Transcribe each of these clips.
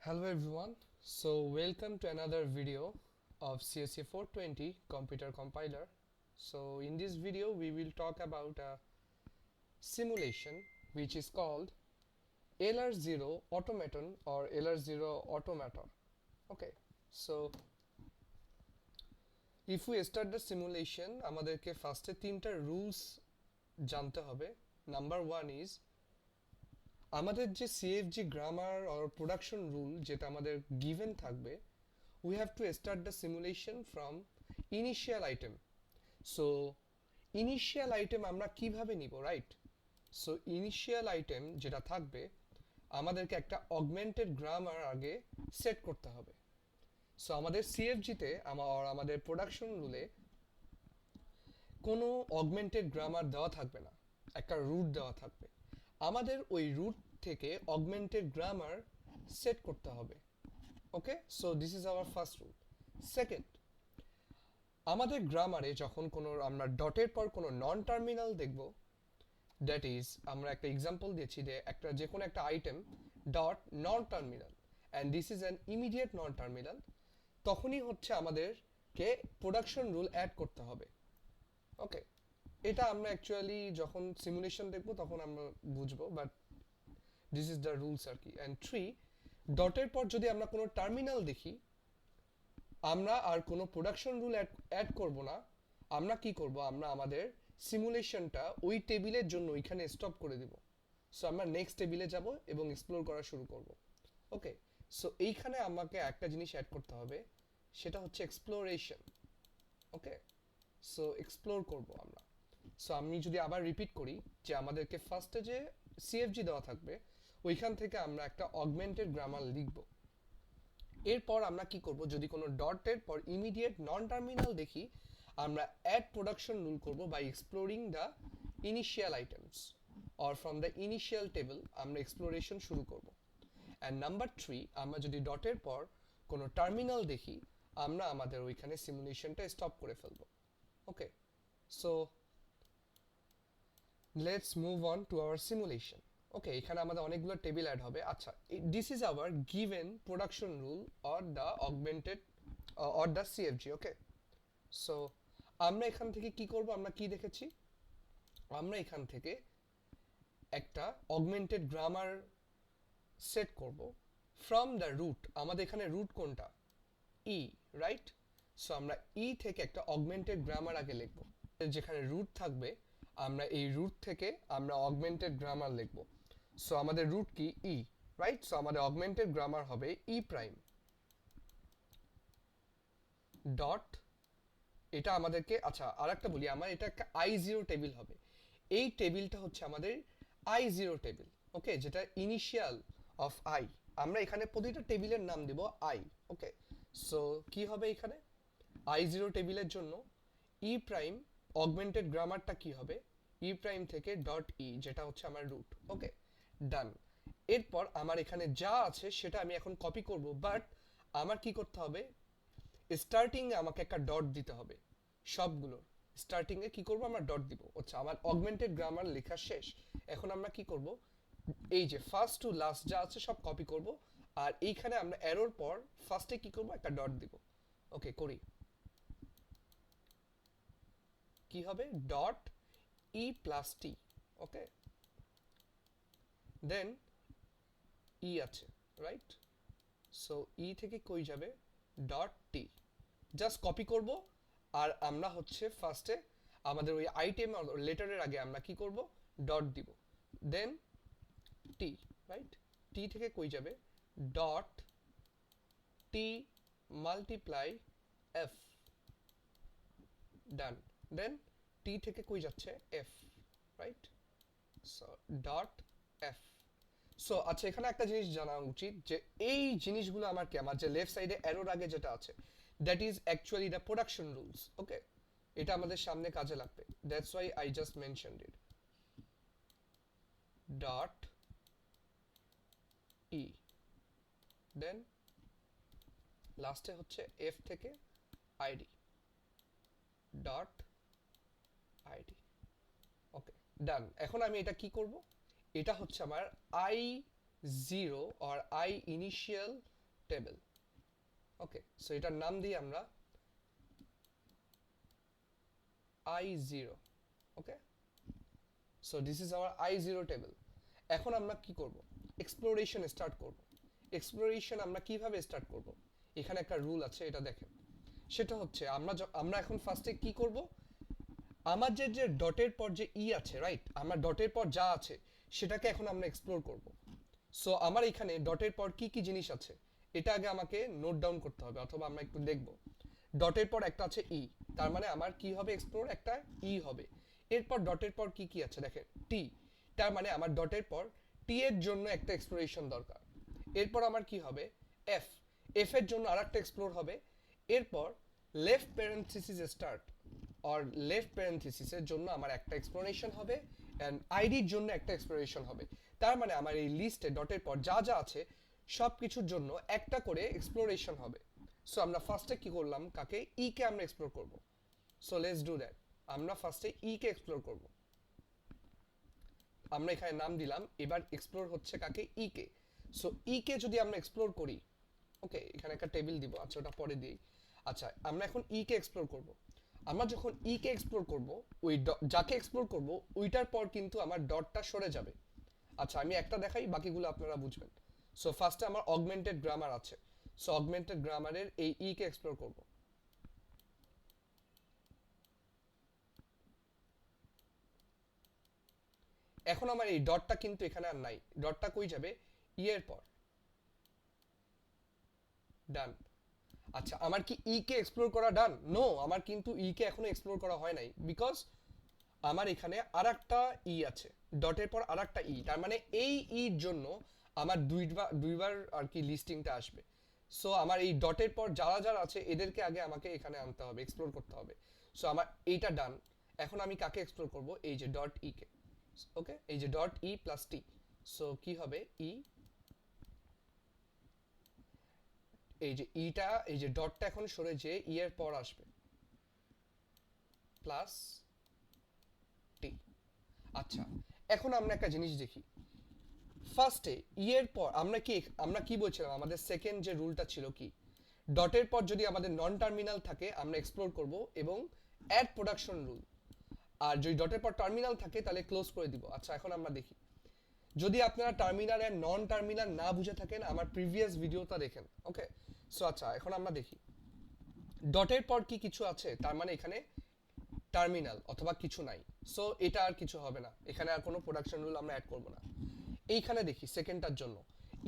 Hello everyone. So welcome to another video of CSE 420 computer compiler. So in this video we will talk about a simulation which is called LR0 automaton or LR0 automata. Okay. So if we start the simulation আমাদেরকে ফার্স্টে তিনটা rules জানতে হবে. Number 1 is আমাদের যে সিএফজি grammar or production rule যেটা আমাদের given থাকবে we have to start the simulation from initial item. So initial item আমরা কিভাবে নিব, রাইট? সো ইনিশিয়াল আইটেম যেটা থাকবে আমাদেরকে একটা অগমেন্টেড গ্রামার আগে সেট করতে হবে. সো আমাদের সিএফজিতে আমাদের প্রোডাকশন রুলে কোনো অগমেন্টেড গ্রামার দেওয়া থাকবে না, একটা রুট দেওয়া থাকবে. আমাদের ওই রুট থেকে অগমেন্টেড গ্রামার সেট করতে হবে. Okay, so this is our first rule. Second, আমাদের গ্রামারে যখন কোনো আমরা ডটের পর কোনো নন টার্মিনাল দেখব, দ্যাট ইজ আমরা একটা এক্সাম্পল দিয়েছি যে একটা যে কোনো একটা item dot non terminal and this is an immediate non terminal, তখনই হচ্ছে আমাদেরকে প্রোডাকশন রুল অ্যাড করতে হবে. ওকে, এটা আমরা অ্যাকচুয়ালি যখন সিমুলেশন দেখব তখন আমরা বুঝবো, but this is the rules আর কি. অ্যান্ড 3, ডটের পর যদি আমরা কোনো টার্মিনাল দেখি আমরা আর কোনো প্রোডাকশন রুল অ্যাড করব না. আমরা কি করব, আমরা আমাদের সিমুলেশনটা ওই টেবিলের জন্য ওইখানে স্টপ করে দিব. সো আমরা নেক্সট টেবিলে যাব এবং এক্সপ্লোর করা শুরু করব. ওকে, সো এইখানে আমাকে একটা জিনিস অ্যাড করতে হবে, সেটা হচ্ছে এক্সপ্লোরেশন. ওকে, সো এক্সপ্লোর করব আমরা. সো আমি যদি আবার রিপিট করি যে আমাদেরকে ফার্স্টে যে সিএফজি দেওয়া থাকবে ওইখান থেকে আমরা একটা অগমেন্টেড গ্রামার লিখব. এরপর আমরা কি করব, যদি কোনো ডটের পর ইমিডিয়েট নন টার্মিনাল দেখি আমরা অ্যাড প্রোডাকশন রুল করব by exploring the initial items or from the initial table আমরা এক্সপ্লোরেশন শুরু করব. অ্যান্ড নাম্বার 3, আমরা যদি ডটের পর কোনো টার্মিনাল দেখি আমরা আমাদের ওইখানে সিমুলেশনটা স্টপ করে ফেলব. Okay, so let's move on to our simulation. Okay, এখানে আমাদের অনেকগুলো টেবিল অ্যাড হবে. আচ্ছা, this is our given production rule or the augmented or the CFG. Okay, so আমরা এখান থেকে কি করব, আমরা কি দেখেছি, আমরা এখান থেকে একটা অগমেন্টেড গ্রামার সেট করব ফ্রম দ্য রুট. আমাদের এখানে রুট কোনটা, ই, রাইট? সো আমরা ই থেকে একটা অগমেন্টেড গ্রামার আগে লিখব. যেখানে রুট থাকবে আমরা এই রুট থেকে আমরা অগমেন্টেড গ্রামার লিখব. সো আমাদের রুট কি, ই, রাইট? সো আমাদের অগমেন্টেড গ্রামার হবে ই প্রাইম ডট, এটা আমাদেরকে, আচ্ছা আর একটা বলি, আমার এটা একটা i0 টেবিল হবে. এই টেবিলটা হচ্ছে আমাদের i0 টেবিল. ওকে, যেটা ইনিশিয়াল অফ আই. আমরা এখানে প্রতিটা টেবিলের নাম দেব আই. ওকে, সো কি হবে এখানে i0 টেবিলের জন্য ই প্রাইম অগমেন্টেড গ্রামারটা কি হবে, ই প্রাইম থেকে ডট ই, যেটা হচ্ছে আমার রুট. ওকে, ডান. এরপর আমার এখানে যা আছে সেটা আমি এখন কপি করব, বাট আমার কি করতে হবে, স্টার্টিং এ আমাকে একটা ডট দিতে হবে. সবগুলোর স্টার্টিং এ কি করব, আমরা ডট দিব. আচ্ছা, আমার অগমেন্টেড গ্রামার লেখা শেষ. এখন আমরা কি করব, এই যে ফার্স্ট টু লাস্ট যা আছে সব কপি করব, আর এইখানে আমরা এরর পর ফার্স্টে কি করব, একটা ডট দিব. ওকে, করি. কি হবে, ডট ই প্লাস টি. ওকে, দেন ই আছে, রাইট? সো ই থেকে কই যাবে, ডট টি. জাস্ট কপি করব, আর আমরা হচ্ছে ফার্স্টে আমাদের ওই আইটেম লেটারের আগে আমরা কি করব, ডট দিব. দেন টি, রাইট? টি থেকে কই যাবে, ডট টি মাল্টিপ্লাই এফ. ডান. দেন টি থেকে কই যাচ্ছে, F, right? So dot F. So আচ্ছা, এখানে একটা জিনিস জানা উচিত যে এই জিনিসগুলো আমার কি, আমার যে লেফট সাইডে অ্যারোর আগে যেটা আছে that is actually the production rules. Okay, এটা আমাদের সামনে কাজে লাগবে, that's why I just mentioned it. Dot E, then লাস্টে হচ্ছে এফ থেকে ID, dot ID. Okay, done. এখন আমি এটা কি করব, এটা হচ্ছে আমার আই জিরো আর I initial table. Okay, so এটার নাম দিই আমরা I0। Okay, so this is our I0 table. এখন আমরা কি করব? এক্সপ্লোরেশন স্টার্ট করব। এক্সপ্লোরেশন আমরা কিভাবে স্টার্ট করব? এখানে একটা রুল আছে, এটা দেখেন। সেটা হচ্ছে আমরা এখন ফার্স্টে কি করব? আমার যে ডটের পর যে ই আছে, রাইট, আমরা ডটের পর যা আছে সেটাকে এখন আমরা এক্সপ্লোর করব। সো আমার এখানে ডটের পর কি কি জিনিস আছে এটা আগে আমাকে নোট ডাউন করতে হবে, অথবা আমরা একটু দেখব। ডটের পর একটা আছে ই, তার মানে আমার কি হবে? এক্সপ্লোর একটা ই হবে। এরপর ডটের পর কি কি আছে দেখেন, টি, তার মানে আমার ডটের পর টি এর জন্য একটা এক্সপ্লোরেশন দরকার। এরপর আমার কি হবে? এফ, এফ এর জন্য আরেকটা এক্সপ্লোর হবে। এরপর লেফট প্যারেনথিসিস স্টার্ট আর লেফট প্যারেনথিসিসের জন্য আমার একটা এক্সপ্লোরেশন হবে, এন্ড আইডির জন্য একটা এক্সপ্লোরেশন হবে। তার মানে আমার এই লিস্টে ডটের পর যা যা আছে সব কিছুর জন্য একটা করে এক্সপ্লোরেশন হবে। সো আমরা ফার্স্টে কি করলাম? কাকে? ই কে আমরা এক্সপ্লোর করব। So let's do that. আমরা ফার্স্টে ই কে এক্সপ্লোর করব। আমরা এখানে নাম দিলাম, এবার এক্সপ্লোর হচ্ছে কাকে? ই কে। সো ই কে যদি আমরা এক্সপ্লোর করি, ওকে, এখানে একটা টেবিল দিব, আচ্ছা ওটা পরে দিই। আচ্ছা, আমরা এখন ই কে এক্সপ্লোর করব। আমরা যখন ই কে এক্সপ্লোর করব, ওই যাকে এক্সপ্লোর করব ওইটার পর কিন্তু আমার ডটটা সরে যাবে। আচ্ছা, আমি একটা দেখাই, বাকিগুলো আপনারা বুঝবেন। সো ফার্স্টে আমার অগমেন্টেড গ্রামার আছে। সো অগমেন্টেড গ্রামারের এই ই কে এক্সপ্লোর করব। এখন আমার এই ডটটা কিন্তু এখানে আর নাই, ডটটা কই যাবে? ই এর পর। ডান। আচ্ছা, আমার কি ই কে এক্সপ্লোর করা ডান? নো, আমার কিন্তু ই কে এখনো এক্সপ্লোর করা হয় নাই, বিকজ আমার এখানে আরেকটা ই আছে, ডটের পর আরেকটা ই, তার মানে এই ইর জন্য আমার দুইবার আর কি লিস্টিংটা আসবে। সো আমার এই ডটের পর যারা যারা আছে এদেরকে আগে আমাকে এখানে আনতে হবে, এক্সপ্লোর করতে হবে। সো আমার এইটা ডান। এখন আমি কাকে এক্সপ্লোর করব? এই যে ডট ই কে। ওকে, এই যে ডট ই প্লাস টি। সো কি হবে? ই, এই যে ইটা, এই যে ডটটা এখন সরে যে ই এর পর আসবে, প্লাস টি। আচ্ছা, এখন আমরা একটা জিনিস দেখি। ফার্স্টে ই এর পর আমরা কি বলছিলাম? আমাদের সেকেন্ড যে রুলটা ছিল কি? ডটের পর যদি আমাদের নন টার্মিনাল থাকে আমরা এক্সপ্লোর করব এবং অ্যাড প্রোডাকশন রুল। আর যদি ডটের পর টার্মিনাল থাকে তাহলে ক্লোজ করে দিব। আচ্ছা, এখন আমরা দেখি। যদি আপনারা টার্মিনাল এর নন টার্মিনাল না বুঝে থাকেন, আমার প্রিভিয়াস ভিডিওটা দেখেন। ওকে, সো আচ্ছা, এখন আমরা দেখি ডটের পর কি কিছু আছে, তার মানে এখানে টার্মিনাল অথবা কিছু নাই। সো এটা আর কিছু হবে না, এখানে আর কোনো প্রোডাকশন রুল আমরা অ্যাড করব না। এইখানে দেখি সেকেন্ডটার জন্য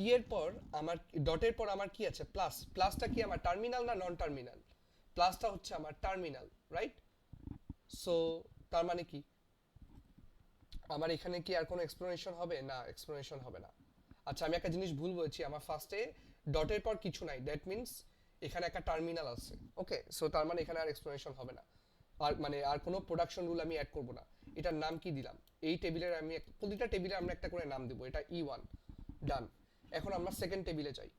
ই এর পর আমার ডটের পর আমার কি আছে? প্লাস। প্লাসটা কি আমার টার্মিনাল না নন টার্মিনাল? প্লাসটা হচ্ছে আমার টার্মিনাল, রাইট? সো তার মানে কি আমার এখানে কি আর কোনো এক্সপ্লেনেশন হবে? না, এক্সপ্লেনেশন হবে না। আচ্ছা, আমি একটা জিনিস ভুল বলেছি, আমার ফার্স্টে ডটের পর কিছু নাই, দ্যাট মিন্স এখানে একটা টার্মিনাল আছে। ওকে, সো তার মানে এখানে আর এক্সপ্লেনেশন হবে না, আর মানে আর কোনো প্রোডাকশন রুল আমি অ্যাড করব না। এটার নাম কি দিলাম? এই টেবিলের আমি প্রতিটা টেবিলে আমরা একটা করে নাম দেবো, এটা ই1। ডান। এখন আমরা সেকেন্ড টেবিলে যাই।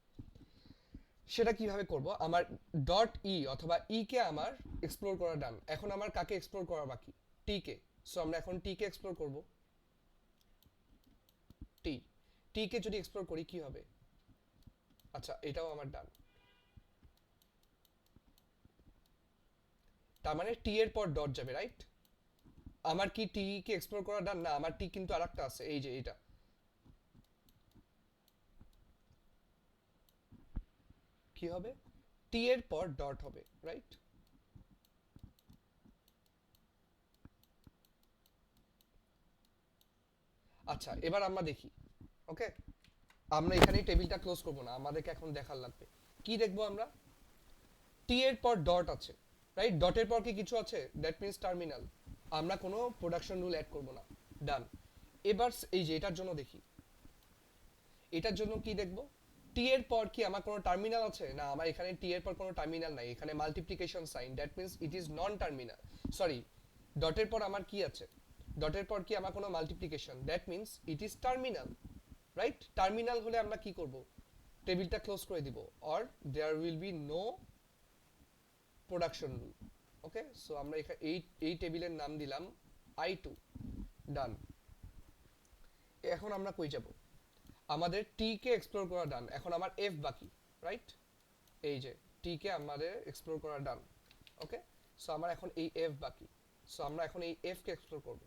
সেটা কিভাবে করব? আমার ডট ই অথবা ই কে আমার এক্সপ্লোর করা ডান। এখন আমার কাকে এক্সপ্লোর করা বাকি? টি কে। সো আমরা এখন টি কে এক্সপ্লোর করব। টি, টি কে যদি এক্সপ্লোর করি কি হবে? আচ্ছা, এটাও আমার ডান। তার মানে টি এর পর ডট যাবে, রাইট? আমার কি টি কে এক্সপ্লোর করা ডান? না, আমার টি কিন্তু আরেকটা আছে, এই যে এটা। কি হবে? টি এর পর ডট হবে, রাইট? আচ্ছা, এবার আমরা দেখি। ওকে, আমরা এখানেই টেবিলটা ক্লোজ করব না, আমাদেরকে এখন দেখার লাগবে। কি দেখবো আমরা? টি এর পর ডট আছে, রাইট? ডটের পর কি কিছু আছে? That means terminal. আমরা কোনো প্রোডাকশন রুল অ্যাড করব না। ডান। এবার এই যে এটার জন্য দেখি, এটার জন্য কি দেখব? টি এর পর কি আমার কোনো টার্মিনাল আছে? না, আমার এখানে টি এর পর কোনো টার্মিনাল নাই, এখানে multiplication sign, that means it is non terminal. Sorry, ডটের পর আমার কি আছে? ডটের পর কি আমার কোনো multiplication, that means it is terminal, right? Terminal হলে আমরা কি করব? টেবিলটা ক্লোজ করে দিব, or there will be no production rule. Okay, so আমরা এখানে এই টেবিলের নাম দিলাম I2। ডান। এখন আমরা কই যাব? আমাদের টি কে এক্সপ্লোর করা ডান, এখন আমার এফ বাকি। রাইট? এই যে টি কে আমাদের এক্সপ্লোর করা ডান। ওকে, সো আমার এখন এই এফ বাকি। সো আমরা এখন এই এফ কে এক্সপ্লোর করব।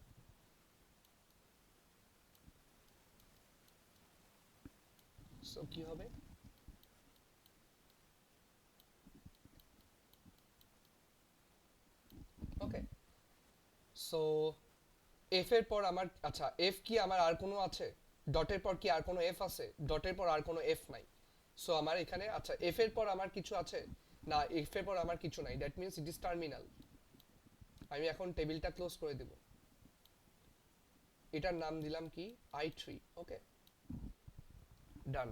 সো কি হবে? ওকে, সো এফ এর পর আমার, আচ্ছা এফ কি আমার আর কোনো আছে? ডটের পর কি আর কোনো এফ আছে? ডটের পর আর কোনো এফ নাই। সো আমার এখানে, আচ্ছা এফ এর পর আমার কিছু আছে? না, এফ এর পর আমার কিছু নাই, that means it is terminal. আমি এখন টেবিলটা ক্লোজ করে দেব। এটার নাম দিলাম কি? i3। ওকে, ডান।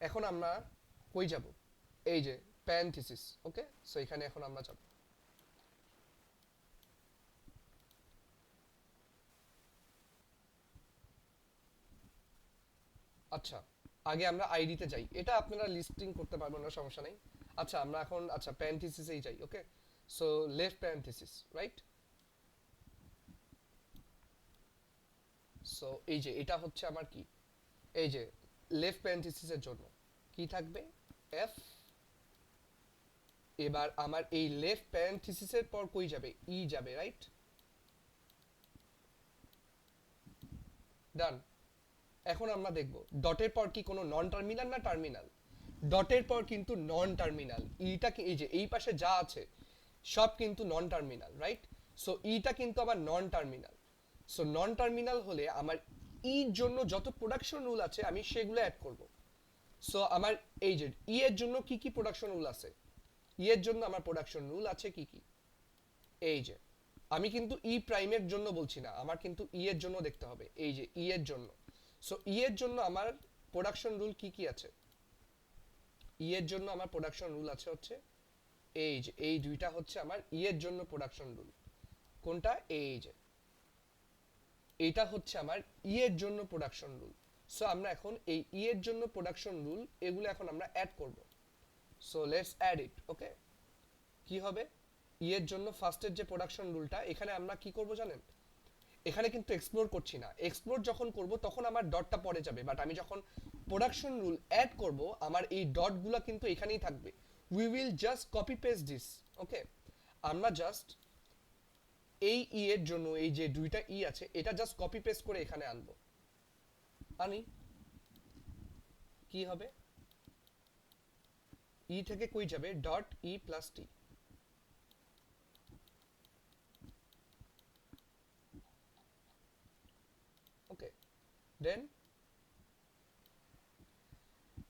এখন আমরা কই যাব? এই যে প্যারেনথেসিস। ওকে, সো এখানে এখন আমরা যাব। আচ্ছা, আগে আমরা আইডিতে যাই, এটা আপনারা লিস্টিং করতে পারবেন না, সমস্যা নেই। আচ্ছা আমরা এখন, আচ্ছা প্যারেনথেসিসেই যাই। Okay, so left parenthesis, right? So এই যে এটা হচ্ছে আমার কি, এই যে লেফট প্যারেনথেসিসের জন্য কি থাকবে? এফ। এবার আমার এই লেফট প্যারেনথেসিসের পর কই যাবে? ই যাবে, রাইট? ডান। এখন আমরা দেখব ডটের পর কি কোনো নন টার্মিনাল না টার্মিনাল। ডটের পর কিন্তু নন টার্মিনাল। ইটা কি, এই যে এই পাশে যা আছে সব কিন্তু নন টার্মিনাল, রাইট? সো ইটা কিন্তু আবার non terminal. So non terminal হলে আমার ইর জন্য যত প্রোডাকশন রুল আছে আমি সেগুলো অ্যাড করব। সো আমার এই যে ই এর জন্য কি কি প্রোডাকশন রুল আছে? ই এর জন্য আমার প্রোডাকশন রুল আছে কি কি? এই যে আমি কিন্তু ই প্রাইমের জন্য বলছি না, আমার কিন্তু ই এর জন্য দেখতে হবে। এই যে ই এর জন্য, সো ই এর জন্য আমার প্রোডাকশন রুল কি কি আছে? ই এর জন্য আমার প্রোডাকশন রুল আছে হচ্ছে এই যে এই দুইটা হচ্ছে আমার ই এর জন্য প্রোডাকশন রুল। কোনটা? এই যে এটা হচ্ছে আমার ই এর জন্য প্রোডাকশন রুল। সো আমরা এখন এই ই এর জন্য প্রোডাকশন রুল এগুলো এখন আমরা অ্যাড করব। So let's add it. Okay, কি হবে? ই এর জন্য ফার্স্টের যে প্রোডাকশন রুলটা, এখানে আমরা কি করব জানেন? এখানে কিন্তু এক্সপ্লোর করছি না, এক্সপ্লোর যখন করব তখন আমার ডটটা পড়ে যাবে, বাট আমি যখন প্রোডাকশন রুল অ্যাড করব আমার এই ডটগুলো কিন্তু এখানেই থাকবে। We will just copy paste this. Okay, আমরা জাস্ট এই ই এর জন্য এই যে দুইটা ই আছে এটা জাস্ট কপি পেস্ট করে এখানে আনবো। আনি, কি হবে? ই থেকে কই যাবে? ডট ই প্লাস টি। ওকে, দেন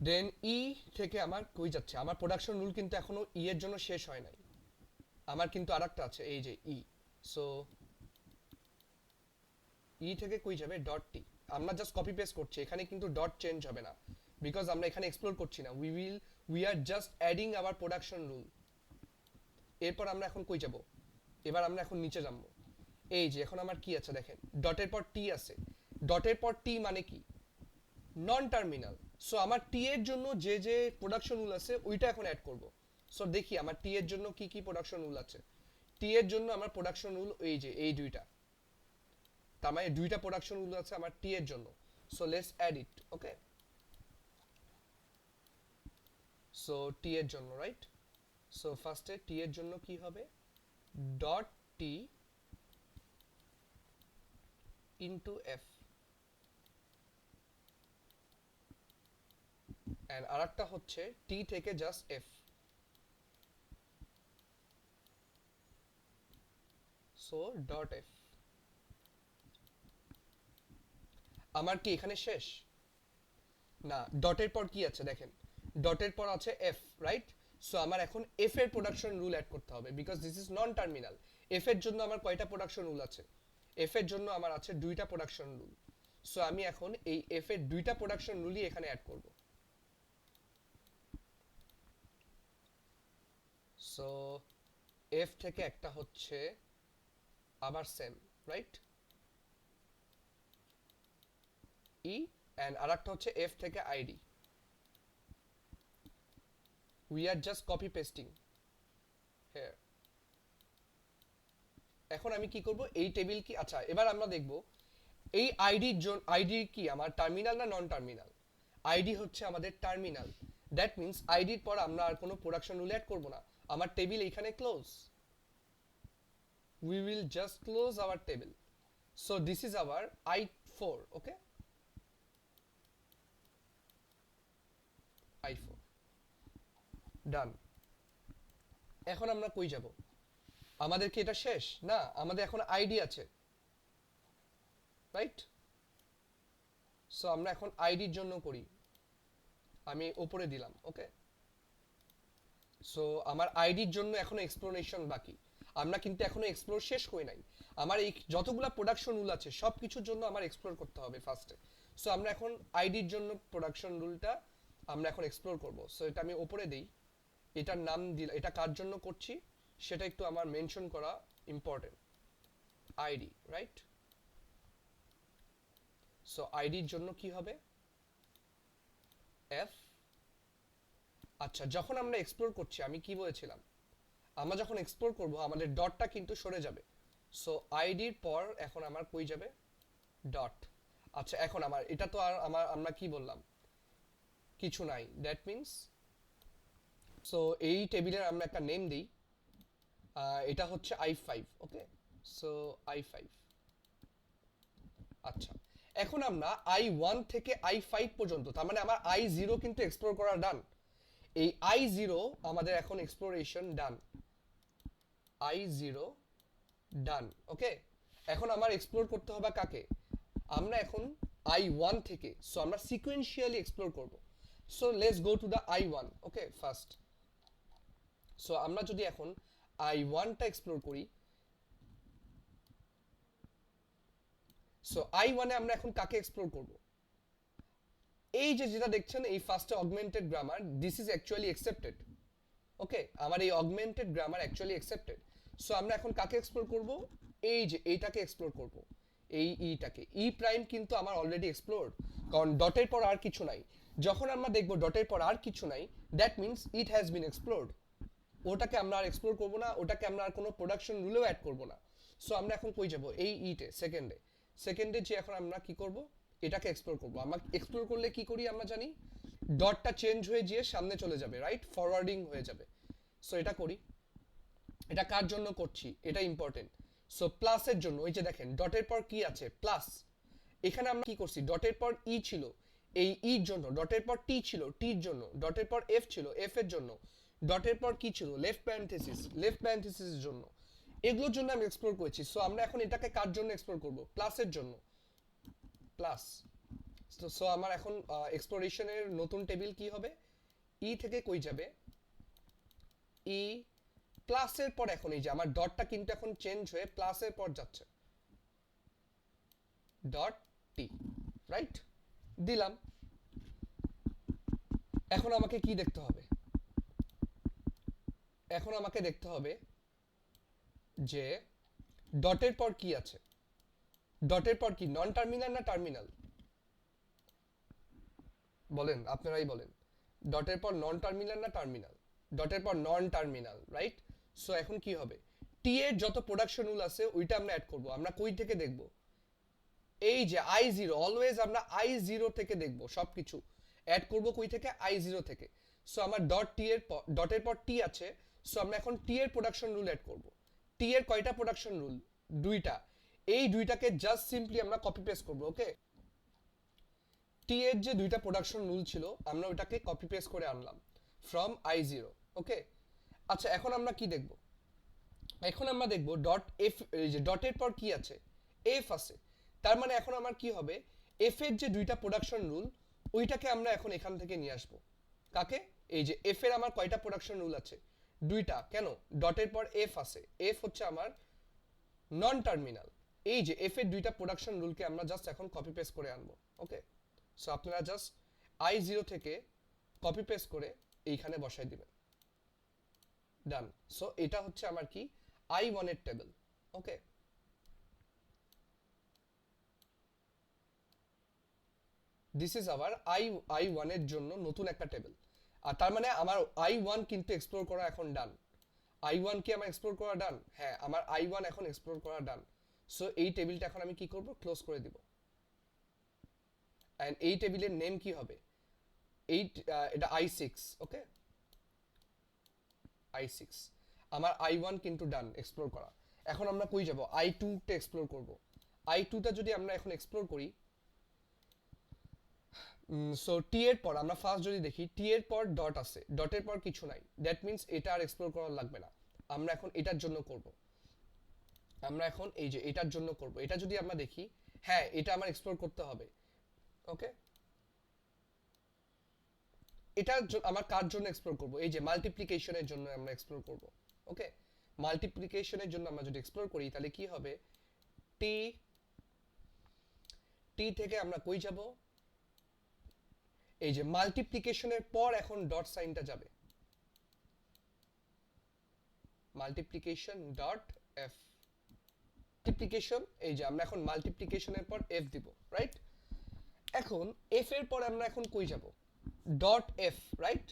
দেন ই থেকে আমার কই যাচ্ছে? আমার প্রোডাকশন রুল কিন্তু এখনো ই এর জন্য শেষ হয় নাই, আমার কিন্তু আরেকটা আছে এই যে ই। সো ই থেকে কই যাবে? Dot T. আমরা জাস্ট কপি পেস্ট করছি, এখানে কিন্তু ডট চেঞ্জ হবে না, বিকজ আমরা এখানে এক্সপ্লোর করছি না। We are just adding our production rule. এরপর আমরা এখন কই যাব? এবার আমরা এখন নিচে যাবো। এই যে এখন আমার কি আছে দেখেন, ডটের পর টি আছে। ডটের পর টি মানে কি? Non terminal. সো আমার টি এর জন্য যে যে প্রোডাকশন রুল আছে ওইটা এখন অ্যাড করব। সো দেখি আমার টি এর জন্য কি কি প্রোডাকশন রুল আছে। টি এর জন্য আমার প্রোডাকশন রুল এই যে এই দুইটা, তার মানে দুইটা প্রোডাকশন রুল আছে আমার টি এর জন্য। So let's add it. Okay, so T এর জন্য, রাইট? সো ফার্স্টে টি এর জন্য কি হবে? Dot T into F, and আরেকটা হচ্ছে টি থেকে just F. So dot F. আমার কি এখানে শেষ? না, ডটের পর কি আছে দেখেন, ডটের পর আছে এফ, রাইট? সো আমার এখন এফ এর প্রোডাকশন রুল অ্যাড করতে হবে, because this is non terminal. F এর জন্য আমার কয়টা প্রোডাকশন রুল আছে? এফ এর জন্য আমার আছে দুইটা প্রোডাকশন রুল। সো আমি এখন এই এফ এর দুইটা প্রোডাকশন রুলই এখানে অ্যাড করব। সো এফ থেকে একটা হচ্ছে আবার সেম, রাইট? ই, এন্ড আরেকটা হচ্ছে এফ থেকে ID. We are just copy pasting here. এখন আমি কি করব? এই টেবিল কি, আচ্ছা এবার আমরা দেখব এই আইডির জন্য, আইডি কি আমার টার্মিনাল না নন টার্মিনাল? আইডি হচ্ছে আমাদের টার্মিনাল, দ্যাট মিন্স আইডির পর আমরা আর কোনো প্রোডাকশন রুল অ্যাড করব না, আমার টেবিল এইখানে close, we will just close our table. So this is our I4, okay, I4 done. এখন আমরা কই যাব? আমাদের কি এটা শেষ না, আমাদের এখন আইডি আছে, রাইট? সো আমরা এখন আইডির জন্য করি, আমি উপরে দিলাম, ওকে। সো আমার আইডির জন্য এখনো এক্সপ্লোরেশন বাকি, আমরা কিন্তু এখনো এক্সপ্লোর শেষ করি নাই। আমার এই যতগুলা প্রোডাকশন রুল আছে সব কিছুর জন্য আমার এক্সপ্লোর করতে হবে ফার্স্টে। সো আমরা এখন আইডির জন্য প্রোডাকশন রুলটা আমরা এখন এক্সপ্লোর করব। সো এটা আমি উপরে দেই, এটার নাম দিলাম, এটা কার জন্য করছি সেটা একটু আমার মেনশন করা ইম্পর্টেন্ট, আইডি, রাইট? সো আইডির জন্য কি হবে, এফ। আচ্ছা, যখন আমরা এক্সপ্লোর করছি আমি কি বলেছিলাম, আমরা যখন এক্সপ্লোর করব আমাদের ডটটা কিন্তু সরে যাবে। সো আইডির পর এখন আমার কই যাবে, ডট। আচ্ছা, এখন আমার এটা তো আর আমরা কি বললাম, কিছু নাই, দ্যাট মিন্স সো এই টেবিলের আমরা একটা নেম দিই, এটা হচ্ছে I5, ওকে। So I5। আচ্ছা, এখন আমরা I1 থেকে I5 পর্যন্ত, তার মানে আমার I0 কিন্তু এক্সপ্লোর করা ডান। এই I0 আমাদের এখন এক্সপ্লোরেশন ডান, I0 ডান, ওকে। এখন আমার এক্সপ্লোর করতে হবে কাকে, আমরা এখন I1 থেকে, সো আমরা সিকোয়েন্সিয়ালি এক্সপ্লোর করব। So let's go to the I1, okay, first. So আমরা যদি এখন I1টা এক্সপ্লোর করি, সো I1 এ আমরা এখন কাকে এক্সপ্লোর করব, এই যে যেটা দেখছেন এই ফার্স্টে augmented grammar, this is actually accepted, okay. আমার এই augmented grammar actually accepted. So আমরা এখন কাকে এক্সপ্লোর করব, এই যে এইটাকে এক্সপ্লোর করব, এই ইটাকে। ই প্রাইম কিন্তু আমার অলরেডি এক্সপ্লোরড, কারণ ডটের পর আর কিছু নাই। যখন আমরা দেখব ডটের পর আর কিছু নাই, that means it has been explored. ওটাকে আমরা আর এক্সপ্লোর করব না, ওটাকে আমরা আর কোনো প্রোডাকশন রুলেও অ্যাড করব না। সো আমরা এখন কই যাব, এই ইটে সেকেন্ডে যে এখন আমরা কি করব, এটাকে এক্সপ্লোর করব। আমরা এক্সপ্লোর করলে কি করি আমরা জানি, ডটটা চেঞ্জ হয়ে গিয়ে সামনে চলে যাবে, রাইট, ফরওয়ার্ডিং হয়ে যাবে। সো এটা করি, এটা কার জন্য করছি এটা ইম্পর্টেন্ট। সো প্লাসের জন্য, ওই যে দেখেন ডটের পর কি আছে, প্লাস। এখানে আমরা কি করছি, ডটের পর ই ছিল, এই ইর জন্য, ডটের পর টি ছিল, টির জন্য, ডটের পর এফ ছিল, এফ এর জন্য, ডটের পর কি ছিল, লেফট প্যারেনথেসিসের জন্য, এগুলোর জন্য আমি এক্সপ্লোর করেছি। সো আমরা এখন এটাকে কার জন্য এক্সপ্লোর করব, প্লাসের জন্য, প্লাস। সো আমার এখন এক্সপ্লোরেশনের নতুন টেবিল কি হবে, ই থেকে কই যাবে, ই প্লাসের পর এখন এই যে আমার ডটটা কিন্তু এখন চেঞ্জ হয়ে প্লাসের পর যাচ্ছে, ডট টি, রাইট, দিলাম। এখন আমাকে কি দেখতে হবে, এখন আমাকে দেখতে হবে যে ডটের পর কি আছে, ডটের পর কি, নন টার্মিনাল না টার্মিনাল, বলেন, আপনারাই বলেন, ডটের পর নন টার্মিনাল না টার্মিনাল, ডটের পর নন টার্মিনাল, রাইট। সো এখন কি হবে, টি এর যত প্রোডাকশন রুল আছে ওইটা আমরা অ্যাড করব। আমরা কই থেকে দেখব, এই যে I0, অলওয়েজ আমরা I0 থেকে দেখব, সবকিছু অ্যাড করব কই থেকে, I0 থেকে। সো আমার ডটের পর টি আছে, সো আমরা এখন টি এর প্রোডাকশন রুল অ্যাড করব। টি এর কয়টা প্রোডাকশন রুল, দুইটা। এই দুইটাকে জাস্ট সিম্পলি আমরা কপি পেস্ট করব, ওকে। টি এর যে দুইটা প্রোডাকশন রুল ছিল আমরা ওটাকে কপি পেস্ট করে আনলাম ফ্রম I0, ওকে। আচ্ছা, এখন আমরা কি দেখব, এখন আমরা দেখব ডট এফ, এই যে ডটের পর কি আছে, এফ আছে। তার মানে এখন আমার কি হবে, এফ এর যে দুইটা প্রোডাকশন রুল ওইটাকে আমরা এখন এখান থেকে নিয়ে আসব। কাকে, এই যে এফ এর আমার কয়টা প্রোডাকশন রুল আছে, দুইটা। কেন, ডটের পর এফ আছে, এফ হচ্ছে আমার নন টার্মিনাল। এই যে এফ এর দুইটা প্রোডাকশন রুলকে আমরা জাস্ট এখন কপি পেস্ট করে আনবো, ওকে। সো আপনারা জাস্ট I0 থেকে কপি পেস্ট করে এইখানে বসাই দিবেন, ডান। সো এটা হচ্ছে আমার কি, I1 এর table, okay. This is hour I1 এর জন্য নতুন একটা টেবিল। আর তার মানে আমার I1 কিন্তু এক্সপ্লোর করা এখন ডান। I1 কি আমার এক্সপ্লোর করা ডান, হ্যাঁ, আমার I1 এখন এক্সপ্লোর করা ডান। সো এই টেবিলটা এখন আমি কি করব, ক্লোজ করে দিব। এন্ড এই টেবিলের নেম কি হবে, 8 এটা i6, ওকে i6 আমার i1 কিন্তু ডান এক্সপ্লোর করা। এখন আমরা কই যাব? i2 তে এক্সপ্লোর করব। i2 টা যদি আমরা এখন এক্সপ্লোর করি, সো টি এর পর আমরা ফার্স্ট যদি দেখি টি এর পর ডট আছে, ডটের পর কিছু নাই, দ্যাট মিন্স এটা আর এক্সপ্লোর করা লাগবে না। আমরা এখন এটার জন্য করব, আমরা এখন এই যে এটার জন্য করব। এটা যদি আমরা দেখি, হ্যাঁ এটা আমার এক্সপ্লোর করতে হবে, ওকে এটা আমার কার জন্য এক্সপ্লোর করব? এই যে মাল্টিপ্লিকেশনের জন্য আমরা এক্সপ্লোর করব, ওকে মাল্টিপ্লিকেশনের জন্য আমরা যদি এক্সপ্লোর করি তাহলে কি হবে? টি টি থেকে আমরা কই যাব? এই যে মাল্টিপ্লিকেশনের পর এখন ডট সাইনটা যাবে, মাল্টিপ্লিকেশন ডট এফ মাল্টিপ্লিকেশন। এই যে আমরা এখন মাল্টিপ্লিকেশনের পর এফ দিব, রাইট? এখন এফ এর পর আমরা এখন কই যাব? Dot F, right?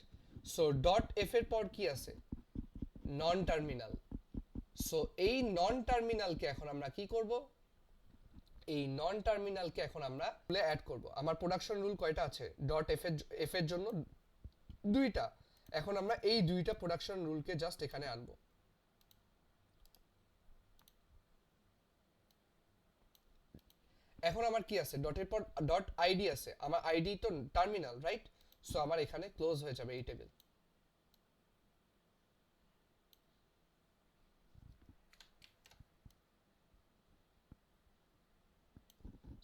So dot F এর পর কি আছে? Non terminal. সো এই নন টার্মিনালকে এখন আমরা কি করব? এই নন টার্মিনালকে এখন আমরা অ্যাড করব। আমার প্রোডাকশন রুল কয়টা আছে? ডট এফ এর জন্য দুইটা। এখন আমরা এই দুইটা প্রোডাকশন রুলকে জাস্ট এখানে আনবো। এখন আমার কি আছে? ডটের পর ডট আইডি আছে, আমার আইডি তো টার্মিনাল, রাইট? সো আমার এখানে ক্লোজ হয়ে যাবে এই টেবিল।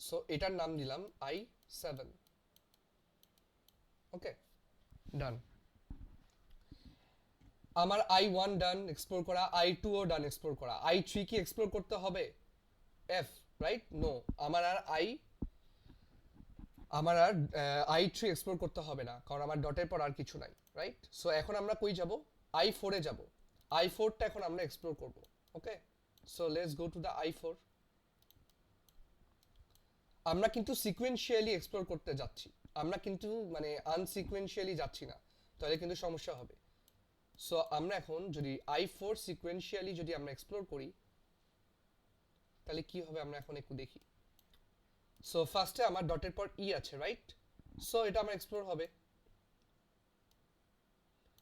সো এটার নাম দিলাম i7, ওকে ডান। আমার i1 ডান এক্সপ্লোর করা, i2 ও ডান এক্সপ্লোর করা, i3 কি এক্সপ্লোর করতে হবে? f, right? নো, আমার আর i3 এক্সপ্লোর করতে হবে না, কারণ আমার ডটের পর আর কিছু নাই, রাইট? সো এখন আমরা কই যাব? i4 এ যাব। i4 টা এখন আমরা এক্সপ্লোর করব, okay so let's go to the i4। আমরা কিন্তু সিকোয়েন্সিয়ালি এক্সপ্লোর করতে যাচ্ছি, আমরা কিন্তু মানে আনসিকোয়েন্সিয়ালি যাচ্ছি না, তাহলে কিন্তু সমস্যা হবে। সো আমরা এখন যদি i4 সিকোয়েন্সিয়ালি যদি আমরা এক্সপ্লোর করি তাহলে কি হবে আমরা এখন একটু দেখি। সো ফার্স্টে আমার ডটের পর ই আছে, রাইট? সো এটা আমার এক্সপ্লোর হবে।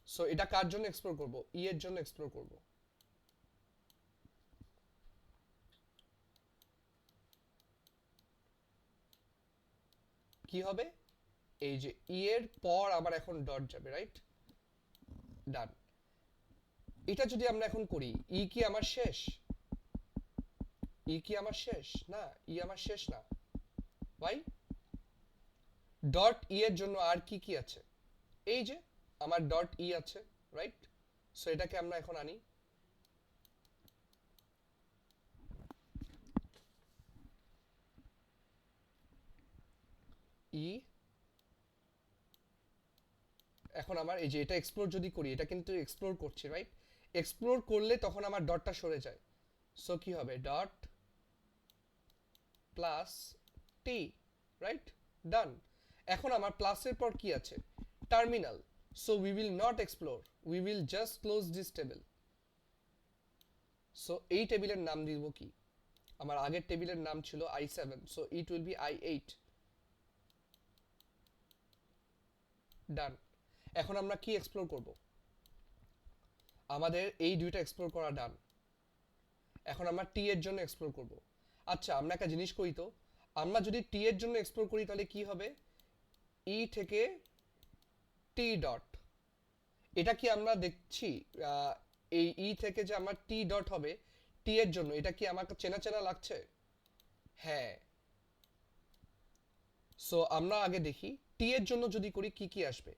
সো এটা কার জন্য এক্সপ্লোর করব? ই এর জন্য এক্সপ্লোর করব। কি হবে? এই যে ই এর পর আবার এখন ডট যাবে, রাইট? ডান। এটা যদি আমরা এখন করি, ই কি আমার শেষ? ই কি আমার শেষ? না, ই আমার শেষ না। ওয়াই? ডট ই এর জন্য আর কি কি আছে? এই যে আমার ডট ই আছে, রাইট? সো এটাকে আমরা এখন আনি। ই এখন আমার এই যে এটা এক্সপ্লোর যদি করি, এটা কিন্তু এক্সপ্লোর করছি, রাইট? এক্সপ্লোর করলে তখন আমার ডটটা সরে যায়। সো কি হবে? ডট প্লাস টি, রাইট? ডান। এখন আমার প্লাসের পর কি আছে? Terminal. So we will not explore, we will just close this table. So এই টেবিলের নাম দিব কি? আমার আগের টেবিলের নাম ছিল i7, so it will be i8। ডান। এখন আমরা কি এক্সপ্লোর করব? আমাদের এই দুইটা এক্সপ্লোর করা ডান। এখন আমরা টি এর জন্য এক্সপ্লোর করব। আচ্ছা আমরা একটা জিনিস করি তো, আমরা যদি টি এর জন্য এক্সপ্লোর করি তাহলে কি হবে? ই থেকে টি ডট, এটা কি আমরা দেখছি এই ই থেকে যে আমার টি ডট হবে টি এর জন্য, এটা কি আমাকে চেনা চেনা লাগছে? হ্যাঁ। সো আমরা আগে দেখি টি এর জন্য যদি করি কি কি আসবে।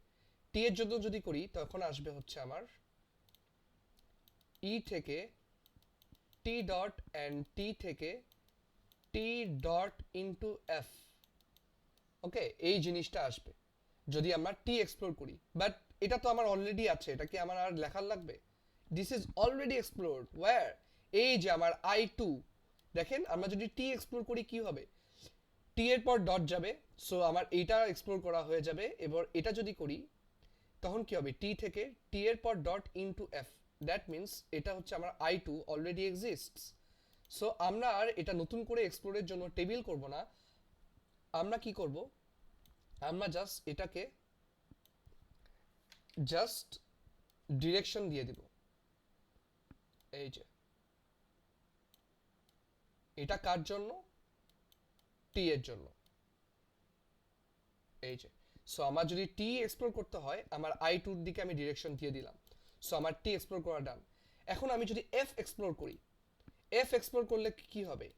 টি এর জন্য যদি করি তখন আসবে হচ্ছে আমার ই থেকে টি ডট অ্যান্ড টি থেকে টি ডট ইনটু এফ, ওকে এই জিনিসটা আসবে যদি আমরা টি এক্সপ্লোর করি। বাট এটা তো আমার অলরেডি আছে, এটা কি আমার আর লেখার লাগবে? দিস ইজ অলরেডি এক্সপ্লোরড ওয়্যার, এই যে আমার i2। দেখেন আমরা যদি টি এক্সপ্লোর করি কি হবে? টি এর পর ডট যাবে, সো আমার এইটা এক্সপ্লোর করা হয়ে যাবে। এবার এটা যদি করি তখন কি হবে? টি থেকে টি এর পর dot into F, that means এটা হচ্ছে আমার i2 অলরেডি এক্সিস্টস। সো আমরা আর এটা নতুন করে এক্সপ্লোরের জন্য টেবিল করব না, আমরা কি করব? আমরা জাস্ট এটাকে জাস্ট ডিরেকশন দিয়ে দিব, এই যে এটা কার জন্য, টি এর জন্য, এই যে। সো আমার যদি টি এক্সপ্লোর করতে হয় আমার আই টুর দিকে আমি ডিরেকশন দিয়ে দিলাম, সো আমার টি এক্সপ্লোর করা ডান। এখন আমি যদি এফ এক্সপ্লোর করি, এফ এক্সপ্লোর করলে কি হবে,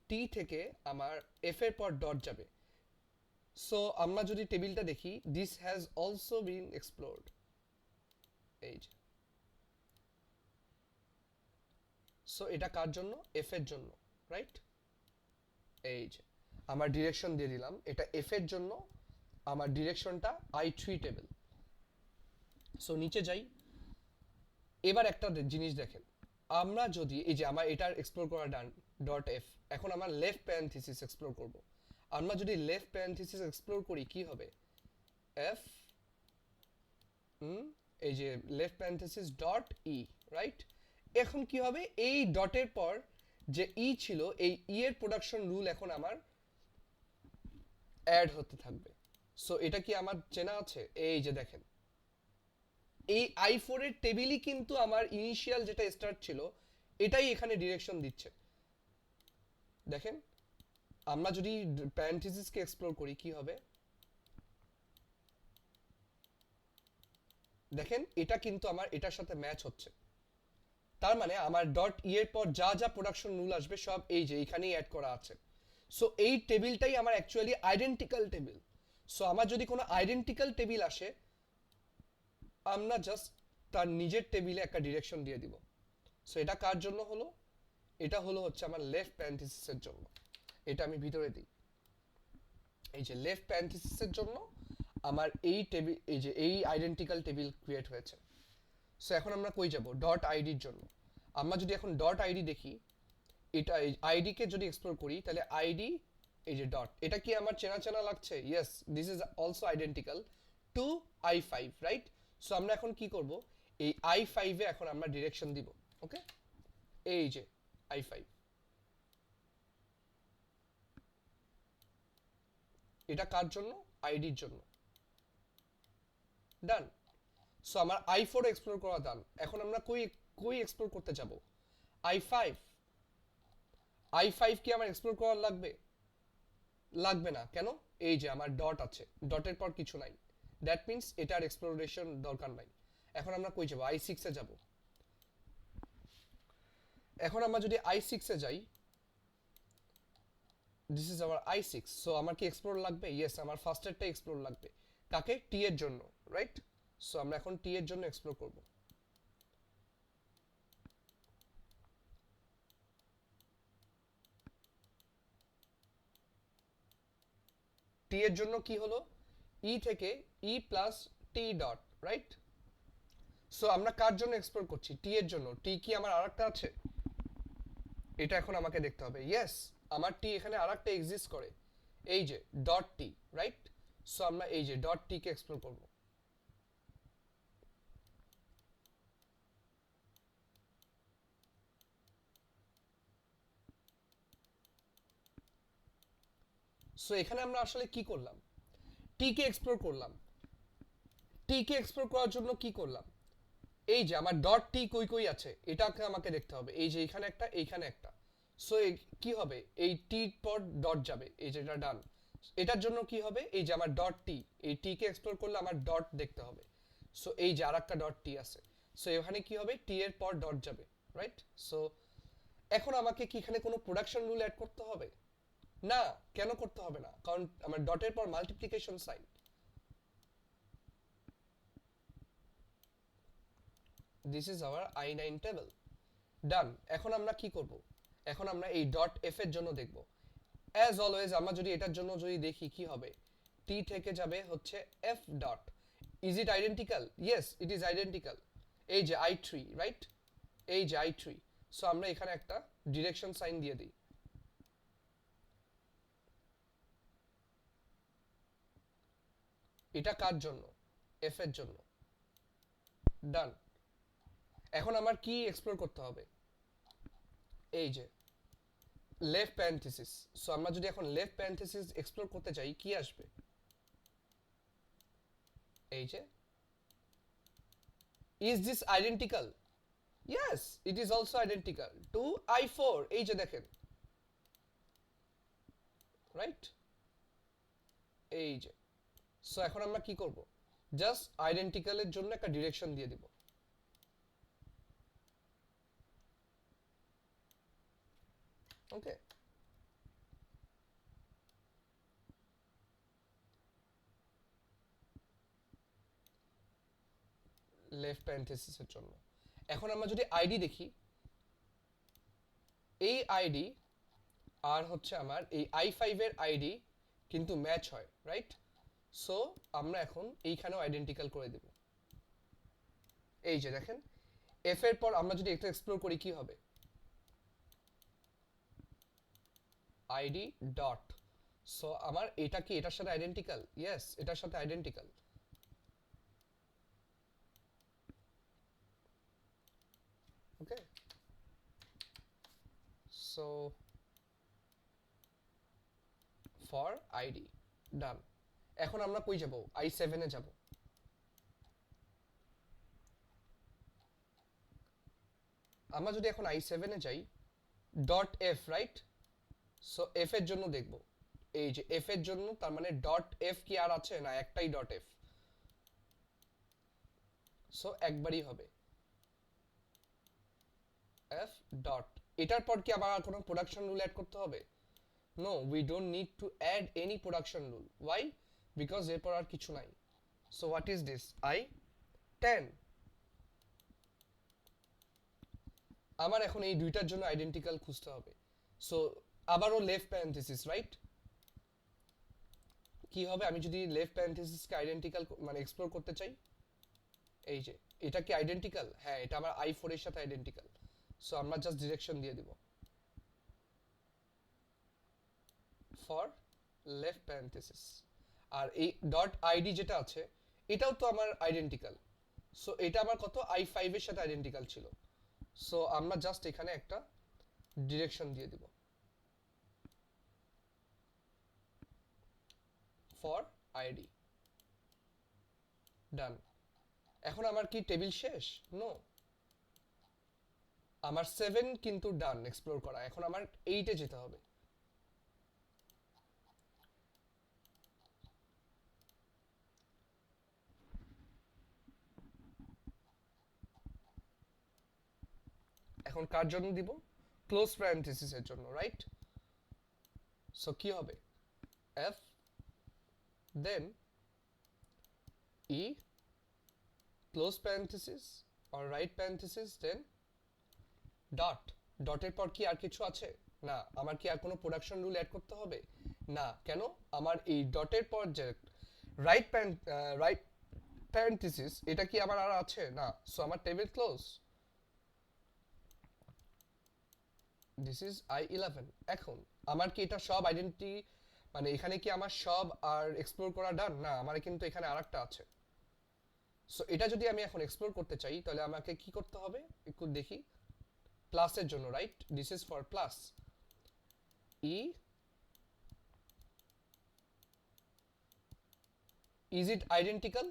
টি থেকে আমার এফ এর পর ডট যাবে। সো আমরা যদি টেবিলটা দেখি, দিস হ্যাজ অলসো বিন এক্সপ্লোরড, এই যে। সো এটা কার জন্য, এফ এর জন্য, রাইট? এই যে আমার ডিরেকশন দিয়ে দিলাম, এটা এফ এর জন্য, আমার ডিরেকশনটা i3 টেবিল। সো নিচে যাই, এবার একটা জিনিস দেখেন, আমরা যদি এই যে আমার এটার এক্সপ্লোর করা ডান ডট এফ, এখন আমার লেফট প্যারেনথিসিস এক্সপ্লোর করব। আমরা যদি লেফট প্যারেনথিসিস এক্সপ্লোর করি কি হবে, এফ এই যে লেফট প্যারেনথিসিস ডট ই, রাইট? এখন কি হবে, এই ডটের পর যে ই ছিল, এই ই এর প্রোডাকশন রুল এখন আমার অ্যাড হতে থাকবে। সো এটা কি আমার চেনা আছে, এই যে দেখেন এই i4 এর টেবিলই কিন্তু আমার ইনিশিয়াল যেটা স্টার্ট ছিল এটাই এখানে ডিরেকশন দিচ্ছে। দেখেন আমরা যদি প্যারেনথিসিসকে এক্সপ্লোর করি কি হবে, দেখেন এটা কিন্তু আমার এটার সাথে ম্যাচ হচ্ছে। তার মানে আমার ডট ই এর পর যা যা প্রোডাকশন রুল আসবে সব এই যে এখানেই অ্যাড করা আছে। সো এই টেবিলটাই আমার অ্যাকচুয়ালি আইডেন্টিক্যাল টেবিল। সো আমার যদি কোনো আইডেন্টিক্যাল টেবিল আসে, আমরা জাস্ট তার নিজের টেবিলে একটা ডিরেকশন দিয়ে দিব। সো এটা কার জন্য হলো, এটা হলো হচ্ছে আমার লেফট প্যারেনথিসিসের জন্য। এটা আমি ভিতরে দিই, এই যে লেফট প্যারেনথিসিসের জন্য আমার এই টেবিল, এই যে এই আইডেন্টিক্যাল টেবিল ক্রিয়েট হয়েছে। সো এখন আমরা কই যাব, ডট আইডির জন্য। আমরা যদি এখন ডট আইডি দেখি, এটা আইডি কে যদি এক্সপ্লোর করি তাহলে আইডি এই যে ডট, এটা কি আমার চেনা চেনা লাগছে? Yes, this is also identical to i5, right? So আমরা এখন কি করব, এই i5 এ এখন আমরা ডিরেকশন দিব। ওকে, এই যে i5, এটা কার জন্য, আইডির জন্য, ডান। সো আমার i4 এক্সপ্লোর করা ডান। এখন আমরা কই কই এক্সপ্লোর করতে যাব, i5। i5 কি আমার এক্সপ্লোর করা লাগবে? লাগবে না, কেন? এই যে আমার ডট আছে, ডটের পর কিছু নাই, দ্যাট মিন্স এটার এক্সপ্লোরেশন দরকার নাই। এখন আমরা কই যাব, i6 এ যাব। এখন আমরা যদি i6 এ যাই, this is hour i6। So আমার কি এক্সপ্লোর লাগবে? ইয়েস, আমার ফার্স্টেরটা এক্সপ্লোর লাগবে। কাকে? টি এর জন্য, রাইট? সো আমরা এখন টি এর জন্য এক্সপ্লোর করব। টি এর জন্য কি হলো, ই থেকে E plus T dot, right? So আমরা কার জন্য এক্সপ্লোর করছি, টি এর জন্য। টি কি আমার আরেকটা আছে? এটা এখন আমাকে দেখতে হবে। ইয়েস, আমার টি এখানে আরেকটা এক্সিস্ট করে, এই যে ডট টি, রাইট? সো আমরা এই যে ডট টি কে এক্সপ্লোর করব। সো এখানে আমরা আসলে কি করলাম, টি কে এক্সপ্লোর করলাম। টি কে এক্সপ্লোর করার জন্য কি করলাম, এই যে আমার ডট টি কই কই আছে এটাকে আমাকে দেখতে হবে। এই যে এখানে একটা, এইখানে একটা। সো কি হবে, এই টি পর ডট যাবে, এই যে এটা ডান। এটার জন্য কি হবে, এই যে আমার ডট টি, এই টি কে এক্সপ্লোর করলে আমার ডট দেখতে হবে। সো এই যে আরেকটা ডট টি আছে, সো এখানে কি হবে, টি এর পর ডট যাবে, রাইট? সো এখন আমাকে কি এখানে কোনো প্রোডাকশন রুল অ্যাড করতে হবে না? কেন করতে হবে না? কারণ আমার ডটের পর multiplication sign. This is our i9 table, done. এখন আমরা কি করব, এখন আমরা এই ডট এফ এর জন্য দেখব। অ্যাজ অলওয়েজ আমরা যদি এটার জন্য যদি দেখি কি হবে, টি থেকে যাবে হচ্ছে F dot. Is it identical? Yes, it is identical. এই যে i3, রাইট? এই যে i3। সো আমরা এখানে একটা ডিরেকশন সাইন দিয়ে দিই। এটা কার জন্য, এফ এর জন্য, ডান। এখন আমার কি এক্সপ্লোর করতে হবে, এই যে লেফট প্যারেনথিসিস। সো আমরা যদি এখন লেফট প্যারেনথিসিস এক্সপ্লোর করতে চাই কি আসবে, এই যে Is this identical? Yes, it is also identical to I4, এই যে দেখেন, রাইট, এই যে। সো এখন আমরা কি করব, জাস্ট আইডেন্টিক্যালের জন্য একটা ডিরেকশন দিয়ে দিব। ওকে, লেফট প্যারেন্থেসিসের জন্য। এখন আমরা যদি আইডি দেখি, এই আইডি আর হচ্ছে আমার এই i5 এর আইডি কিন্তু ম্যাচ হয়, রাইট? সো আমরা এখন এইখানেও আইডেন্টিক্যাল করে দেব। এই যে দেখেন, এফ এর পর আমরা যদি এটা এক্সপ্লোর করি কি হবে, আইডি ডট। সো আমার এটা কি এটার সাথে আইডেন্টিক্যাল? ইয়েস, এটার সাথে identical. Okay, so for ID done. এখন আমরা কই যাব, i7 এ যাব। আমরা যদি এখন i7 এ যাই, dot F, right? So F এর জন্য দেখব, এই যে এফ এর জন্য, তার মানে ডট এফ কি আর আছে না, একটাই ডট এফ। সো একবারই হবে এফ ডট। এটার পর কি আবার কোনো প্রোডাকশন রুল অ্যাড করতে হবে? No, we don't need to add any production rule. Why? Because এরপর আর কিছু নাই। So what is this, i10। আমার এখন এই দুইটার জন্য আইডেন্টিক্যাল খুঁজতে হবে। সো আবারও লেফট প্যারেন্থেসিস, রাইট? কি হবে আমি যদি লেফট প্যারেন্থেসিসকে আইডেন্টিক্যাল মানে এক্সপ্লোর করতে চাই, এই যে এটা কি আইডেন্টিক্যাল? হ্যাঁ, এটা আমার i4 এর সাথে আইডেন্টিক্যাল। সো আমরা জাস্ট ডিরেকশন দিয়ে দিব, ফর লেফট প্যারেন্থেসিস। আর এই ডট আইডি যেটা আছে, এটাও তো আমার আইডেন্টিক্যাল। সো এটা আমার কত, i5 এর সাথে আইডেন্টিক্যাল ছিল। সো আমরা জাস্ট এখানে একটা ডিরেকশন দিয়ে দিব, ফর আইডি ডান। এখন আমার কি টেবিল শেষ? নো, আমার 7 কিন্তু ডান এক্সপ্লোর করা। এখন আমার 8 এ যেতে হবে। এখন কার জন্য দিব? ক্লোজ প্যারেন্থেসিস এর জন্য, রাইট? সো কি হবে, এফ দেন ই ক্লোজ প্যারেন্থেসিস আর রাইট প্যারেন্থেসিস দেন ডট। ডটের পর কি আর কিছু আছে? না। আমার কি আর কোনো প্রোডাকশন রুল অ্যাড করতে হবে? না। কেন? আমার এই ডটের পর যে রাইট রাইট প্যারেন্থেসিস, এটা কি আমার আর আছে? না। সো আমার table close. This is i11। এখন আমার কি এটা সব আইডেন্টি, মানে এখানে কি আমার সব আর এক্সপ্লোর করা ডান? না, আমার কিন্তু এখানে আরেকটা আছে। সো এটা যদি আমি এখন এক্সপ্লোর করতে চাই, তাহলে আমাকে কি করতে হবে একটু দেখি। প্লাসের জন্য, right? This is for plus. Is it identical?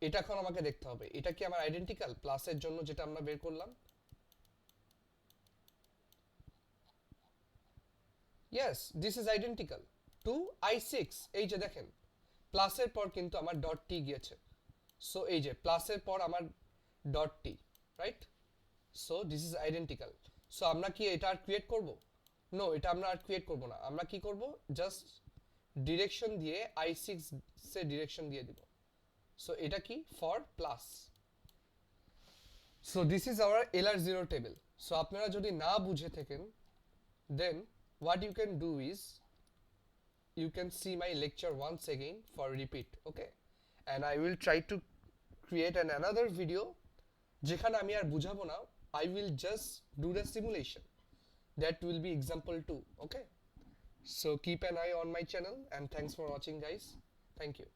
এটা এখন আমাকে দেখতে হবে, এটা কি আমার আইডেন্টিক্যাল প্লাসের জন্য যেটা আমরা বের করলাম? Yes, this is identical to i6। এই যে দেখেন, প্লাসের পর কিন্তু আমার ডট টি গিয়েছে। সো এই যে প্লাসের পর আমার dot T, right? So this is identical. So আমরা কি এটা আর ক্রিয়েট করব? নো, এটা আমরা আর ক্রিয়েট করব না। আমরা কি করব, জাস্ট ডিরেকশন দিয়ে i6 সে ডিরেকশন দিয়ে দিব। সো এটা কি, for plus. So this is hour LR0 table. So আপনারা যদি না বুঝে থাকেন, দেন what you can do is you can see my lecture once again for repeat, okay? And I will try to create another video যেখানে আমি আর বুঝাবো না, I will just do the simulation. That will be example 2, okay? So keep an eye on my channel and thanks for watching guys. Thank you.